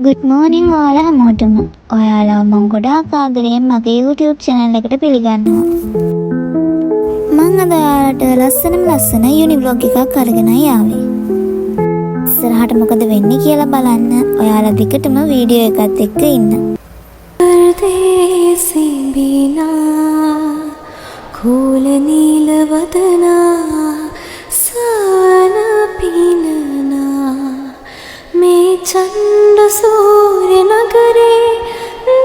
Good මෝනිං ඔයාලා හැමෝටම. ඔයාලා මම ගොඩාක් ආදරයෙන් මගේ YouTube channel එකට පිළිගන්නවා. මම අද ඔයාලට ලස්සන යුනි vlog එකක් අරගෙනයි ආවේ. ඉස්සරහට මොකද වෙන්නේ කියලා බලන්න ඔයාලා දිගටම වීඩියෝ එකත් එක්ක ඉන්න. परदेसी बीना खोल नील वदना सान पीनना मैं चंद सूर्य नगरे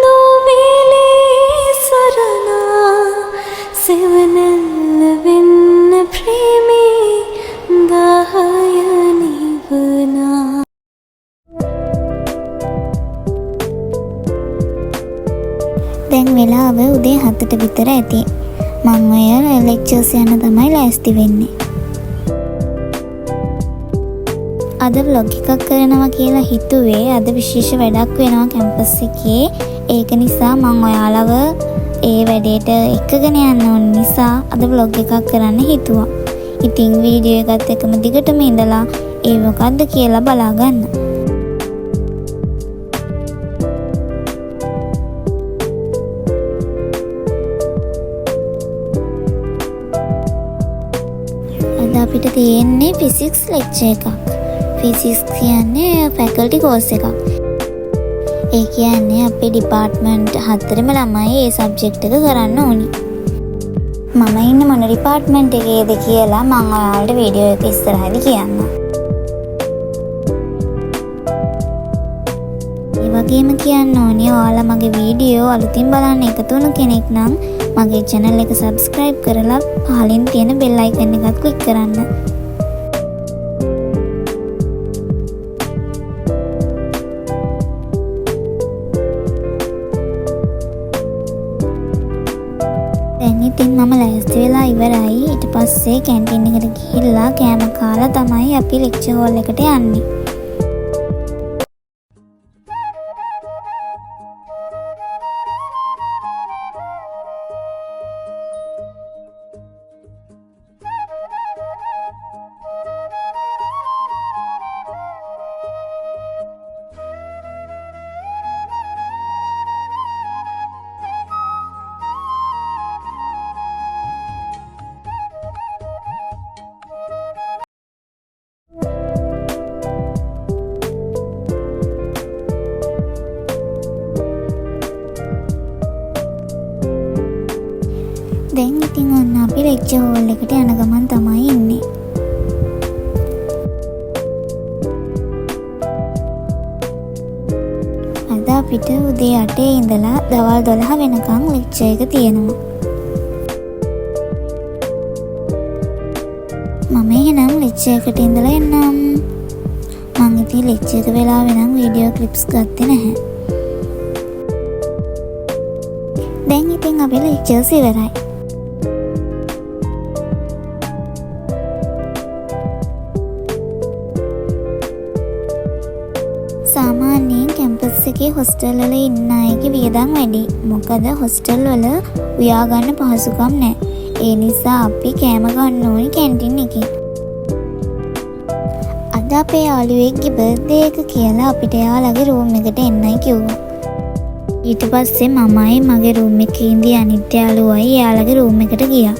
दो मेले सरना सेवनल विन्न प्रेमी दाहयनी वना. දැන් වෙලාව උදේ 7ට විතර ඇති. මම ඔය ලෙක්චර්ස් යන තමයි ලෑස්ති වෙන්නේ. අද vlog එකක් කරනවා කියලා හිතුවේ. අද විශේෂ වැඩක් වෙනවා කැම්පස් එකේ. ඒක නිසා මම ඔයාලව ඒ වැඩේට එක්කගෙන යන්න ඕන නිසා අද vlog එකක් කරන්න හිතුවා. ඉතින් වීඩියෝ එකත් එක්කම දිගටම ඉඳලා ඒ මොකද්ද කියලා බලා ගන්න. අපිට තියෙන්නේ ෆිසික්ස් ලෙක්චර් එකක්. ෆිසික්ස් කියන්නේ ෆැකල්ටි කෝස් එකක්. ඒ කියන්නේ අපේ ඩිපාර්ට්මන්ට් 4ම ළමයි ඒ සබ්ජෙක්ට් එක කරන්න ඕනි. මම ඉන්නේ මොන ඩිපාර්ට්මන්ට් එකේද කියලා මම ඔයාලට වීඩියෝ එක ඉස්සරහදී කියන්නම්. ඒ වගේම කියන්න ඕනේ ඔයාලා මගේ වීඩියෝ අලුතින් බලන්න එකතු වුණු කෙනෙක් නම් මගේ channel එක subscribe කරලා පහලින් තියෙන bell icon එකත් click කරන්න. දැන් ඉතින් මම ලෑස්ති වෙලා ඉවරයි. ඊට පස්සේ කැන්ටින් එකට ගිහිල්ලා කෑම කාලා තමයි අපි lecture hall එකට යන්නේ. දැන් ඉතින් ඔන්න අපි ලෙක්චර් හෝල් එකට යන ගමන් තමයි ඉන්නේ. අද අපිට උදේ 8 ඉඳලා දවල් 12 වෙනකන් ලෙක්චර් එක තියෙනවා. මම එහෙනම් ලෙක්චර් එකට ඉඳලා එන්නම්. මම ඉතින් ලෙක්චර් එක වෙලාවෙ නම් වීඩියෝ ක්ලිප්ස් ගත්තේ නැහැ. දැන් ඉතින් අපි ලෙක්චර්ස් ඉවරයි. සාමාන්‍යයෙන් කැම්පස් එකේ හොස්ටල් වල ඉන්න අයගේ වියදම් වැඩි. මොකද හොස්ටල් වල උයා ගන්න පහසුකම් නැහැ. ඒ නිසා අපි කෑම ගන්න ඕනේ කැන්ටින් එකේ. අද අපේ යාළුවෙක්ගේ බර්ත්ඩේ එක කියලා අපිට එයාලගේ රූම් එකට එන්නයි කිව්වා. ඊට පස්සේ මමයි මගේ රූම් එකේ ඉඳි අනිත් යාළුවයි එයාලගේ රූම් එකට ගියා.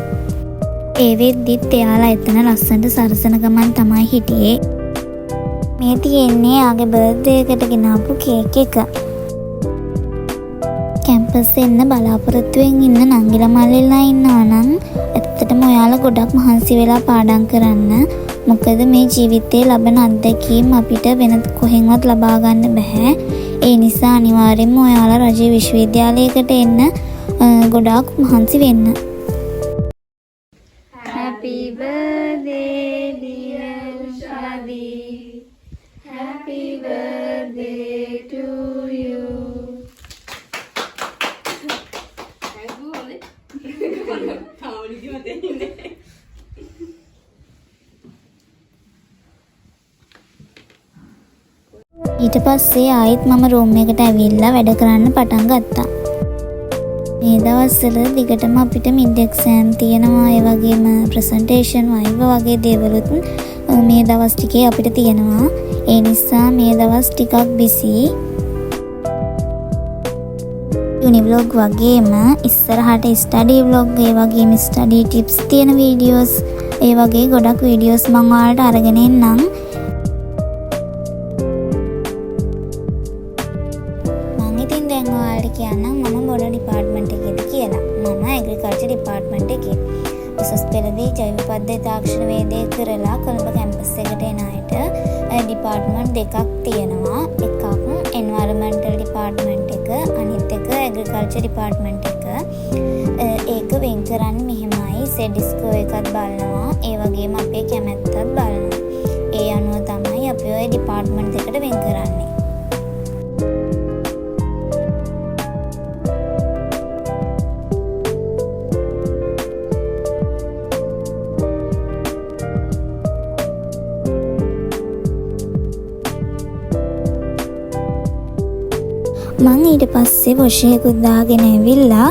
ඒ වෙද්දිත් එයාලා එතන ලස්සනට සරසන ගමන් තමයි හිටියේ. මේ තියෙන්නේ ආගේ බර්ත්ඩේ එකට ගෙනාපු කේක් එක. කැම්පස් එන්න බලාපොරොත්තුවෙන් ඉන්න නංගිලා මල්ලිලා ඉන්නවා නම් ඇත්තටම ඔයාලා ගොඩක් මහන්සි වෙලා පාඩම් කරන්න. මොකද මේ ජීවිතේ ලබන අත්දැකීම් අපිට වෙන කොහෙන්වත් ලබා ගන්න බෑ. ඒ නිසා අනිවාර්යෙන්ම ඔයාලා රජයේ විශ්වවිද්‍යාලයකට එන්න ගොඩාක් මහන්සි වෙන්න. Happy birthday dear Shadi. Happy birthday to you. ඊට පස්සේ ආයෙත් මම රූම් එකට ඇවිල්ලා වැඩ කරන්න පටන් ගත්තා. මේ දවස්වල දිගටම අපිට මිඩ් එක්සෑම් තියෙනවා. ඒ වගේම ප්‍රසන්ටේෂන් වයිව වගේ දේවලුත් මේ දවස් ටිකේ අපිට තියෙනවා. ඒ නිසා මේ දවස් ටිකක් බිසි. යුනිව්ලොග් වගේම ඉස්සරහට ස්ටඩි ව්ලොග් ඒ වගේම ස්ටඩි ටිප්ස් තියෙන වීඩියෝස් ඒ වගේ ගොඩක් වීඩියෝස් මම ඔයාලට අරගෙන එන්නම්. මම ඉතින් දැන් ඔයාලට කියන්නම් මම මොන ඩිපාර්ට්මන්ට් එකේද කියලා. මම ඇග්‍රිකල්චර් ඩිපාර්ට්මන්ට් එකේ. උසස් පෙළදී ජෛව පද්ධති තාක්ෂණ වේදය කරලා කොළඹ කැම්පස් එකට එන අයට ඩිපාර්ට්මන්ට් දෙකක් තියෙනවා. එකක් එන්වයරන්මන්ටල් ඩිපාර්ට්මන්ට් එක, අනිත් එක ඇග්‍රිකල්චර් ඩිපාර්ට්මන්ට් එක. ඒක වෙන් කරන්නේ මෙහෙමයි. සෙඩිස්කෝ එකත් බලනවා, ඒ වගේම අපේ කැමැත්තත් බලනවා. ඒ අනුව තමයි අපි ওই ඩිපාර්ට්මන්ට් දෙකට වෙන් කරන්නේ. මං ඊට පස්සේ වොෂයකුත් දාගෙන ඇවිල්ලා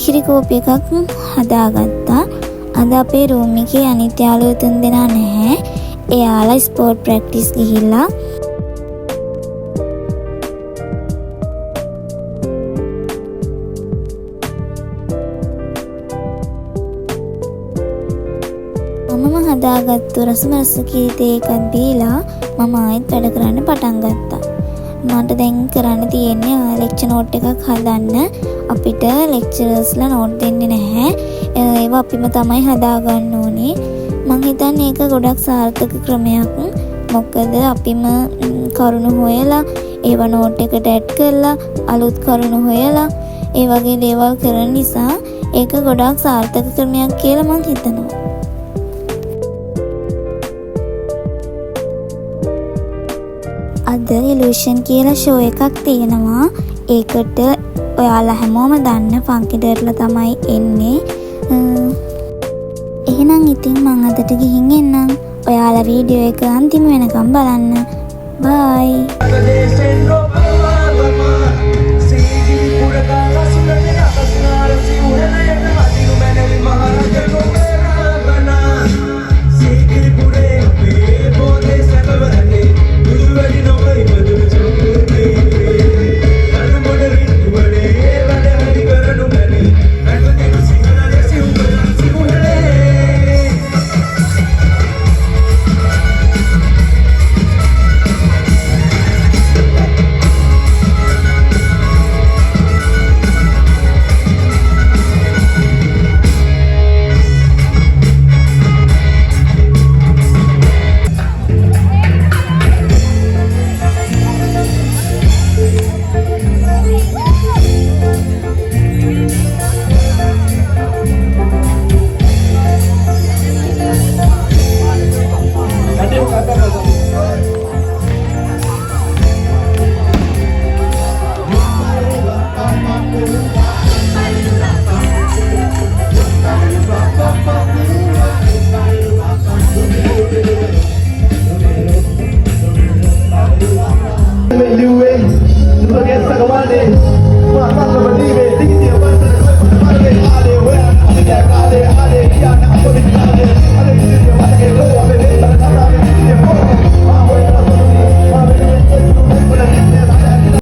කිරි කෝපි එකක් හදාගත්තා. අද අපේ රූම් එකේ අනිත් යාළුවෝ තුන් දෙනා නැහැ. එයාලා ස්පෝර්ට් ප්‍රැක්ටිස් ගිහිල්ලා මමම හදාගත්තු රසමරස කීතේ එකක් දීලා මම ආයෙත් වැඩ කරන්න පටන් ගත්තා. මට දැන් කරන්න තියෙන්නේ ලෙක්චර් නෝට් එකක් හදන්න. අපිට ලෙක්චරර්ස්ලා නෝට් දෙන්නේ නැහැ. ඒවා අපිම තමයි හදාගන්න ඕනේ. මං හිතන්නේ ඒක ගොඩක් සාර්ථක ක්‍රමයක්. මොකද අපිම කරුණු හොයලා ඒවා නෝට් එකට ඇඩ් කරලා අලුත් කරුණු හොයලා ඒ වගේ දේවල් කරන නිසා ඒක ගොඩක් සාර්ථක ක්‍රමයක් කියලා මං හිතනවා. අද ඉලූෂන් කියලා ෂෝ එකක් තියෙනවා. ඒකට ඔයාලා හැමෝම දන්න ෆන්කිඩර්ලා තමයි එන්නේ. එහෙනම් ඉතින් මං අදට ගිහින් එන්නම්. ඔයාලා වීඩියෝ එක අන්තිම වෙනකම් බලන්න. බයි. Lu look at